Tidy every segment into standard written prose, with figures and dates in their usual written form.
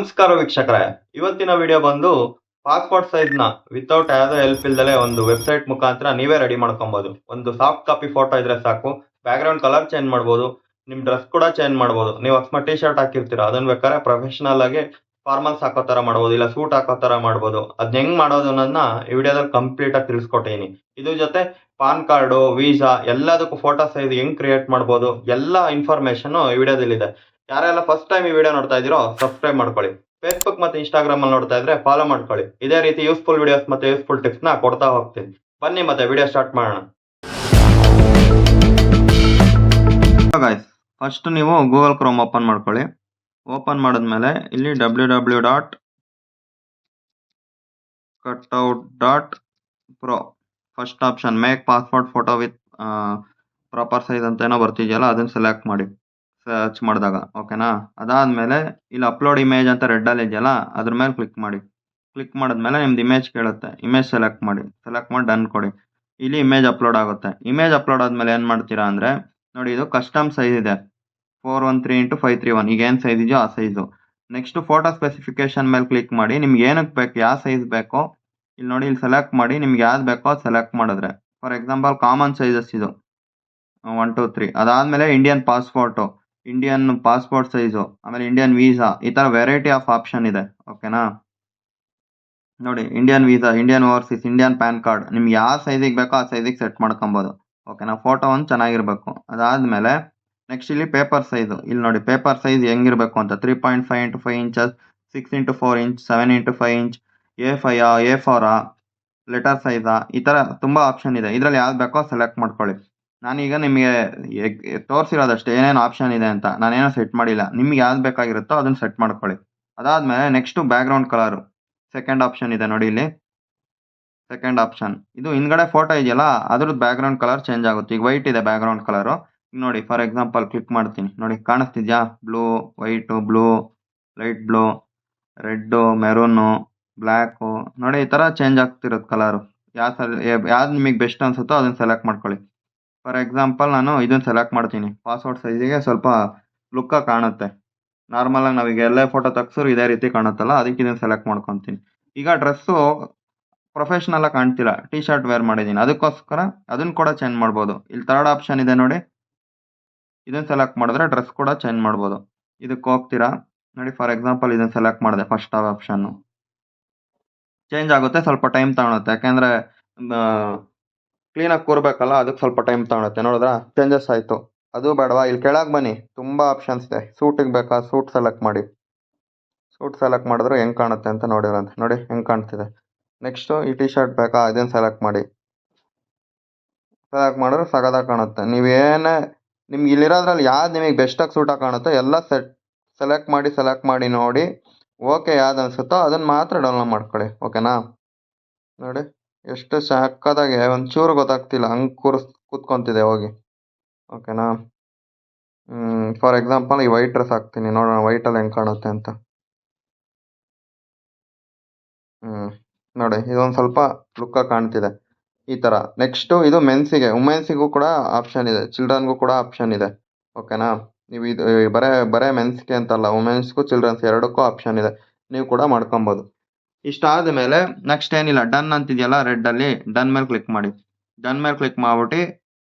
ನಮಸ್ಕಾರ ವೀಕ್ಷಕರೇ, ಇವತ್ತಿನ ವಿಡಿಯೋ ಬಂದು ಪಾಸ್ಪೋರ್ಟ್ ಸೈಜ್ ನ ವಿತೌಟ್ ಯಾವುದೇ ಹೆಲ್ಪ್ ಇಲ್ದಲೆ ಒಂದು ವೆಬ್ಸೈಟ್ ಮುಖಾಂತರ ನೀವೇ ರೆಡಿ ಮಾಡ್ಕೊಬಹುದು. ಒಂದು ಸಾಫ್ಟ್ ಕಾಪಿ ಫೋಟೋ ಇದ್ರೆ ಸಾಕು, ಬ್ಯಾಕ್ ಗ್ರೌಂಡ್ ಕಲರ್ ಚೇಂಜ್ ಮಾಡಬಹುದು, ನಿಮ್ ಡ್ರೆಸ್ ಕೂಡ ಚೇಂಜ್ ಮಾಡಬಹುದು. ನೀವು ಅಕಸ್ಮಾತ್ ಟಿ ಶರ್ಟ್ ಹಾಕಿರ್ತೀರಾ, ಅದನ್ನ ಬೇಕಾದ್ರೆ ಪ್ರೊಫೆಷನಲ್ ಆಗಿ ಫಾರ್ಮಲ್ಸ್ ಹಾಕೋ ತರ ಮಾಡಬಹುದು, ಇಲ್ಲ ಸೂಟ್ ಹಾಕೋ ತರ ಮಾಡಬಹುದು. ಅದ್ ಹೆಂಗ್ ಮಾಡೋದು ಅನ್ನೋದನ್ನ ಈ ವಿಡಿಯೋದಲ್ಲಿ ಕಂಪ್ಲೀಟ್ ಆಗಿ ತಿಳಿಸ್ಕೊಟ್ಟಿನಿ. ಇದ್ರ ಜೊತೆ ಪಾನ್ ಕಾರ್ಡ್, ವೀಸಾ ಎಲ್ಲದಕ್ಕೂ ಫೋಟೋ ಸೈಜ್ ಹೆಂಗ್ ಕ್ರಿಯೇಟ್ ಮಾಡಬಹುದು, ಎಲ್ಲ ಇನ್ಫಾರ್ಮೇಶನ್ ಈ ವಿಡಿಯೋದಲ್ಲಿ ಇದೆ. ಯಾರೆಲ್ಲ ಫಸ್ಟ್ ಟೈಮ್ ಈ ವಿಡಿಯೋ ನೋಡ್ತಾ ಇದೀರೋ ಸಬ್ಸ್ಕ್ರೈಬ್ ಮಾಡ್ಕೊಳ್ಳಿ. ಫೇಸ್ಬುಕ್ ಮತ್ತೆ ಇನ್ಸ್ಟಾಗ್ರಾಮ್ ಅಲ್ಲಿ ನೋಡ್ತಾ ಇದ್ರೆ ಫಾಲೋ ಮಾಡ್ಕೊಳ್ಳಿ. ಇದೇ ರೀತಿ ಯೂಸ್ಫುಲ್ ವಿಡಿಯೋಸ್ ಮತ್ತೆ ಯೂಸ್ಫುಲ್ ಟಿಪ್ಸ್ ನ ಕೊಡ್ತಾ ಹೋಗ್ತೀನಿ. ಬನ್ನಿ ಮತ್ತೆ ವಿಡಿಯೋ ಸ್ಟಾರ್ಟ್ ಮಾಡೋಣ. ಗಾಯ್ಸ್, ಫಸ್ಟ್ ನೀವು ಗೂಗಲ್ ಕ್ರೋಮ್ ಓಪನ್ ಮಾಡ್ಕೊಳ್ಳಿ. ಓಪನ್ ಮಾಡಿದ್ಮೇಲೆ ಇಲ್ಲಿ www.cutout.pro first option make passport photo with proper size ಅಂತ ಏನೋ ಬರ್ತಿದೆಯಲ್ಲ, ಅದನ್ನ ಸೆಲೆಕ್ಟ್ ಮಾಡಿ ಸರ್ಚ್ ಮಾಡಿದಾಗ. ಓಕೆನಾ? ಅದಾದ್ಮೇಲೆ ಇಲ್ಲಿ ಅಪ್ಲೋಡ್ ಇಮೇಜ್ ಅಂತ ರೆಡ್ ಅಲ್ಲಿ ಇದೆಯಲ್ಲ, ಅದ್ರ ಮೇಲೆ ಕ್ಲಿಕ್ ಮಾಡಿ. ಕ್ಲಿಕ್ ಮಾಡಿದ್ಮೇಲೆ ನಿಮ್ದು ಇಮೇಜ್ ಕೇಳುತ್ತೆ, ಇಮೇಜ್ ಸೆಲೆಕ್ಟ್ ಮಾಡಿ ಡನ್ ಕೊಡಿ. ಇಲ್ಲಿ ಇಮೇಜ್ ಅಪ್ಲೋಡ್ ಆಗುತ್ತೆ. ಇಮೇಜ್ ಅಪ್ಲೋಡ್ ಆದ್ಮೇಲೆ ಏನ್ ಮಾಡ್ತೀರಾ ಅಂದ್ರೆ, ನೋಡಿ ಇದು ಕಸ್ಟಮ್ ಸೈಜ್ ಇದೆ 413x531. ಈಗ ಏನ್ ಸೈಜ್ ಇದೆಯೋ ಆ ಸೈಜು. ನೆಕ್ಸ್ಟ್ ಫೋಟೋ ಸ್ಪೆಸಿಫಿಕೇಶನ್ ಮೇಲೆ ಕ್ಲಿಕ್ ಮಾಡಿ. ನಿಮ್ಗೆ ಏನಕ್ಕೆ ಬೇಕು, ಯಾವ ಸೈಜ್ ಬೇಕೋ ಇಲ್ಲಿ ನೋಡಿ, ಇಲ್ಲಿ ಸೆಲೆಕ್ಟ್ ಮಾಡಿ. ನಿಮ್ಗೆ ಯಾವ್ದು ಬೇಕೋ ಸೆಲೆಕ್ಟ್ ಮಾಡಿದ್ರೆ, ಫಾರ್ ಎಕ್ಸಾಂಪಲ್ ಕಾಮನ್ ಸೈಜಸ್ ಇದು 1 2 3. ಅದಾದ್ಮೇಲೆ ಇಂಡಿಯನ್ ಪಾಸ್ಪೋರ್ಟ್ ಸೈಜು, ಆಮೇಲೆ ಇಂಡಿಯನ್ ವೀಸಾ, ಈ ತರ ವೆರೈಟಿ ಆಫ್ ಆಪ್ಷನ್ ಇದೆ. ಓಕೆನಾ? ನೋಡಿ, Indian visa, Indian overseas, Indian PAN card, ನಿಮ್ಗೆ ಯಾವ ಸೈಜಿಗೆ ಬೇಕೋ ಆ ಸೈಜಿಗೆ ಸೆಟ್ ಮಾಡ್ಕೊಬಹುದು. ಓಕೆನಾ? ಫೋಟೋ ಒಂದು ಚೆನ್ನಾಗಿರ್ಬೇಕು. ಅದಾದ್ಮೇಲೆ ನೆಕ್ಸ್ಟ್ ಇಲ್ಲಿ ಪೇಪರ್ ಸೈಜು, ಇಲ್ಲಿ ನೋಡಿ ಪೇಪರ್ ಸೈಜ್ ಹೆಂಗಿರ್ಬೇಕು ಅಂತ. 3.5x5 inches, 6x4 inch, 7x5 inch, A4 letter ಸೈಜಾ, ಈ ತರ ತುಂಬಾ ಆಪ್ಷನ್ ಇದೆ. ಇದ್ರಲ್ಲಿ ಯಾವ್ದು ಬೇಕೋ ಸೆಲೆಕ್ಟ್ ಮಾಡ್ಕೊಳ್ಳಿ. ನಾನೀಗ ನಿಮಗೆ ತೋರಿಸಿರೋದಷ್ಟೇ ಏನೇನು ಆಪ್ಷನ್ ಇದೆ ಅಂತ, ನಾನೇನೋ ಸೆಟ್ ಮಾಡಿಲ್ಲ. ನಿಮ್ಗೆ ಯಾವ್ದು ಬೇಕಾಗಿರುತ್ತೋ ಅದನ್ನ ಸೆಟ್ ಮಾಡ್ಕೊಳ್ಳಿ. ಅದಾದ್ಮೇಲೆ next back ground colour second option ಇದೆ ನೋಡಿ, ಇಲ್ಲಿ ಸೆಕೆಂಡ್ ಆಪ್ಷನ್. ಇದು ಹಿಂದ್ಗಡೆ ಫೋಟೋ ಇದೆಯಲ್ಲ, ಅದ್ರದ್ದು ಬ್ಯಾಕ್ ಗ್ರೌಂಡ್ ಕಲರ್ ಚೇಂಜ್ ಆಗುತ್ತೆ. ಈಗ ವೈಟ್ ಇದೆ ಬ್ಯಾಕ್ ಗ್ರೌಂಡ್ ಕಲರ್. ನೋಡಿ ಫಾರ್ ಎಕ್ಸಾಂಪಲ್ ಕ್ಲಿಕ್ ಮಾಡ್ತೀನಿ, ನೋಡಿ ಕಾಣಿಸ್ತಿದ್ಯಾ? Blue, white, blue, light blue, red, maroon, black, ನೋಡಿ ಈ ತರ ಚೇಂಜ್ ಆಗ್ತಿರೋದು ಕಲರ್. ಯಾವ್ದು ನಿಮಗೆ ಬೆಸ್ಟ್ ಅನ್ಸುತ್ತೋ ಅದನ್ನ ಸೆಲೆಕ್ಟ್ ಮಾಡ್ಕೊಳ್ಳಿ. ಫಾರ್ ಎಕ್ಸಾಂಪಲ್ ನಾನು ಇದನ್ನ ಸೆಲೆಕ್ಟ್ ಮಾಡ್ತೀನಿ. ಪಾಸ್ಪೋರ್ಟ್ ಸೈಜಿಗೆ ಸ್ವಲ್ಪ ಲುಕ್ ಕಾಣುತ್ತೆ. ನಾರ್ಮಲ್ ಆಗಿ ನಾವೀಗ ಎಲ್ಲೇ ಫೋಟೋ ತೆಗ್ಸಿದ್ರು ಇದೇ ರೀತಿ ಕಾಣುತ್ತಲ್ಲ, ಅದಕ್ಕೆ ಇದನ್ನ ಸೆಲೆಕ್ಟ್ ಮಾಡ್ಕೊತೀನಿ. ಈಗ ಡ್ರೆಸ್ಸು ಪ್ರೊಫೆಷನಲ್ ಆಗಿ ಕಾಣ್ತಿಲ್ಲ, ಟಿ ಶರ್ಟ್ ವೇರ್ ಮಾಡಿದ್ದೀನಿ, ಅದಕ್ಕೋಸ್ಕರ ಅದನ್ನ ಕೂಡ ಚೇಂಜ್ ಮಾಡ್ಬೋದು. ಇಲ್ಲಿ ಥರ್ಡ್ ಆಪ್ಷನ್ ಇದೆ ನೋಡಿ, ಇದನ್ನ ಸೆಲೆಕ್ಟ್ ಮಾಡಿದ್ರೆ ಡ್ರೆಸ್ ಕೂಡ ಚೇಂಜ್ ಮಾಡ್ಬೋದು. ಇದಕ್ಕೆ ಹೋಗ್ತೀರಾ ನೋಡಿ, ಫಾರ್ ಎಕ್ಸಾಂಪಲ್ ಇದನ್ನ ಸೆಲೆಕ್ಟ್ ಮಾಡಿದೆ, ಫಸ್ಟ್ ಆಪ್ಷನ್ ಚೇಂಜ್ ಆಗುತ್ತೆ. ಸ್ವಲ್ಪ ಟೈಮ್ ತಗೊಳುತ್ತೆ, ಯಾಕೆಂದ್ರೆ ಕ್ಲೀನಾಗಿ ಕೂರ್ಬೇಕಲ್ಲ, ಅದಕ್ಕೆ ಸ್ವಲ್ಪ ಟೈಮ್ ತಗೊಳುತ್ತೆ. ನೋಡಿದ್ರಾ ಚೇಂಜಸ್ ಆಯ್ತು. ಅದು ಬೇಡವಾ, ಇಲ್ಲಿ ಕೆಳಗೆ ಬನ್ನಿ, ತುಂಬಾ ಆಪ್ಷನ್ಸ್ ಇದೆ. ಸೂಟಿಗೆ ಬೇಕಾ, ಸೂಟ್ ಸೆಲೆಕ್ಟ್ ಮಾಡಿ. ಸೂಟ್ ಸೆಲೆಕ್ಟ್ ಮಾಡಿದ್ರೆ ಹೆಂಗ್ ಕಾಣುತ್ತೆ ಅಂತ ನೋಡಿರಂತೆ, ನೋಡಿ ಹೆಂಗ್ ಕಾಣ್ತಿದೆ. ನೆಕ್ಸ್ಟ್ ಈ ಟಿ ಶರ್ಟ್ ಬೇಕಾ, ಇದನ್ನ ಸೆಲೆಕ್ಟ್ ಮಾಡಿ. ಸೆಲೆಕ್ಟ್ ಮಾಡಿದ್ರೆ ಸಗದಾಗಿ ಕಾಣುತ್ತೆ. ನಿಮ್ಗೆ ಇಲ್ಲಿರೋದ್ರಲ್ಲಿ ಯಾವ್ದು ನಿಮಗೆ ಬೆಸ್ಟಾಗಿ ಸೂಟಾಗಿ ಕಾಣುತ್ತೋ ಎಲ್ಲ ಸೆಲೆಕ್ಟ್ ಮಾಡಿ ನೋಡಿ. ಓಕೆ ಯಾವ್ದು ಅನ್ಸುತ್ತೋ ಅದನ್ನ ಮಾತ್ರ ಡೌನ್ಲೋಡ್ ಮಾಡ್ಕೊಳ್ಳಿ. ಓಕೆನಾ? ನೋಡಿ ಎಷ್ಟು ಸಕ್ಕದಾಗಿ, ಒಂಚೂರು ಗೊತ್ತಾಗ್ತಿಲ್ಲ, ಹಂಗೆ ಕೂತ್ಕೊಂತಿದೆ ಹೋಗಿ. ಓಕೆನಾ? ಫಾರ್ ಎಕ್ಸಾಂಪಲ್ ಈ ವೈಟ್ ಡ್ರೆಸ್ ಹಾಕ್ತೀನಿ, ನೋಡೋಣ ವೈಟಲ್ಲಿ ಹೆಂಗೆ ಕಾಣುತ್ತೆ ಅಂತ. ನೋಡಿ ಇದೊಂದು ಸ್ವಲ್ಪ ಲುಕ್ಕಾಗಿ ಕಾಣ್ತಿದೆ ಈ ತರ. ನೆಕ್ಸ್ಟ್ ಇದು ಮೆನ್ಸಿಗೆ, ವುಮೆನ್ಸಿಗೂ ಕೂಡ ಆಪ್ಷನ್ ಇದೆ, ಚಿಲ್ಡ್ರನ್ಗೂ ಕೂಡ ಆಪ್ಷನ್ ಇದೆ. ಓಕೆನಾ? ನೀವು ಇದು ಬರೇ ಮೆನ್ಸ್ಗೆ ಅಂತಲ್ಲ, ವುಮೆನ್ಸ್ಗೂ ಚಿಲ್ಡ್ರನ್ಸ್ ಎರಡಕ್ಕೂ ಆಪ್ಷನ್ ಇದೆ. ನೀವು ಕೂಡ ಮಾಡ್ಕೊಬೋದು. ಇಷ್ಟ ಆದ್ಮೇಲೆ ನೆಕ್ಸ್ಟ್ ಏನಿಲ್ಲ, ಡನ್ ಅಂತಿದೆಯಲ್ಲ ರೆಡ್ ಅಲ್ಲಿ, ಡನ್ ಮೇಲೆ ಕ್ಲಿಕ್ ಮಾಡಿ. ಡನ್ ಮೇಲೆ ಕ್ಲಿಕ್ ಮಾಡ್ಬಿಟ್ಟು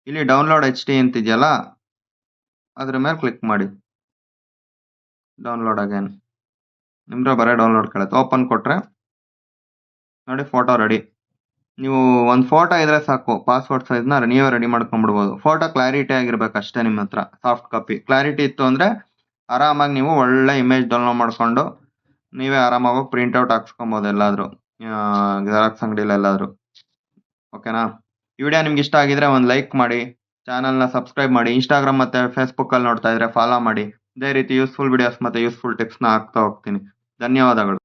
ಇಲ್ಲಿ ಡೌನ್ಲೋಡ್ HD ಅಂತಿದೆಯಲ್ಲ, ಅದ್ರ ಮೇಲೆ ಕ್ಲಿಕ್ ಮಾಡಿ. ಡೌನ್ಲೋಡ್ ಅಗೇನ್ ನಿಮ್ಗೆ ಬರೇ ಡೌನ್ಲೋಡ್ ಕೇಳುತ್ತೆ. ಓಪನ್ ಕೊಟ್ರೆ ನೋಡಿ ಫೋಟೋ ರೆಡಿ. ನೀವು ಒಂದು ಫೋಟೋ ಇದ್ರೆ ಸಾಕು, ಪಾಸ್ಪೋರ್ಟ್ ಸೈಜ್ನ ನೀವೇ ರೆಡಿ ಮಾಡ್ಕೊಂಡ್ಬಿಡ್ಬೋದು. ಫೋಟೋ ಕ್ಲಾರಿಟಿ ಆಗಿರ್ಬೇಕು ಅಷ್ಟೇ. ನಿಮ್ಮ ಹತ್ರ ಸಾಫ್ಟ್ ಕಾಪಿ ಕ್ಲಾರಿಟಿ ಇತ್ತು ಅಂದ್ರೆ ಆರಾಮಾಗಿ ನೀವು ಒಳ್ಳೆ ಇಮೇಜ್ ಡೌನ್ಲೋಡ್ ಮಾಡ್ಕೊಂಡು ನೀವೇ ಆರಾಮಾಗಿ ಪ್ರಿಂಟ್ಔಟ್ ಹಾಕ್ಸ್ಕೊಬೋದು ಎಲ್ಲಾದ್ರೂ, ಜೆರಾಕ್ಸ್ ಅಂಗಡಿಲಿ ಎಲ್ಲಾದ್ರೂ. ಓಕೆನಾ? ಈ ವಿಡಿಯೋ ನಿಮ್ಗೆ ಇಷ್ಟ ಆಗಿದ್ರೆ ಒಂದು ಲೈಕ್ ಮಾಡಿ, ಚಾನಲ್ನ ಸಬ್ಸ್ಕ್ರೈಬ್ ಮಾಡಿ, ಇನ್ಸ್ಟಾಗ್ರಾಮ್ ಮತ್ತೆ ಫೇಸ್ಬುಕ್ ಅಲ್ಲಿ ನೋಡ್ತಾ ಇದ್ರೆ ಫಾಲೋ ಮಾಡಿ. ಇದೇ ರೀತಿ ಯೂಸ್ಫುಲ್ ವಿಡಿಯೋಸ್ ಮತ್ತೆ ಯೂಸ್ಫುಲ್ ಟಿಪ್ಸ್ನ ಹಾಕ್ತಾ ಹೋಗ್ತೀನಿ. ಧನ್ಯವಾದಗಳು.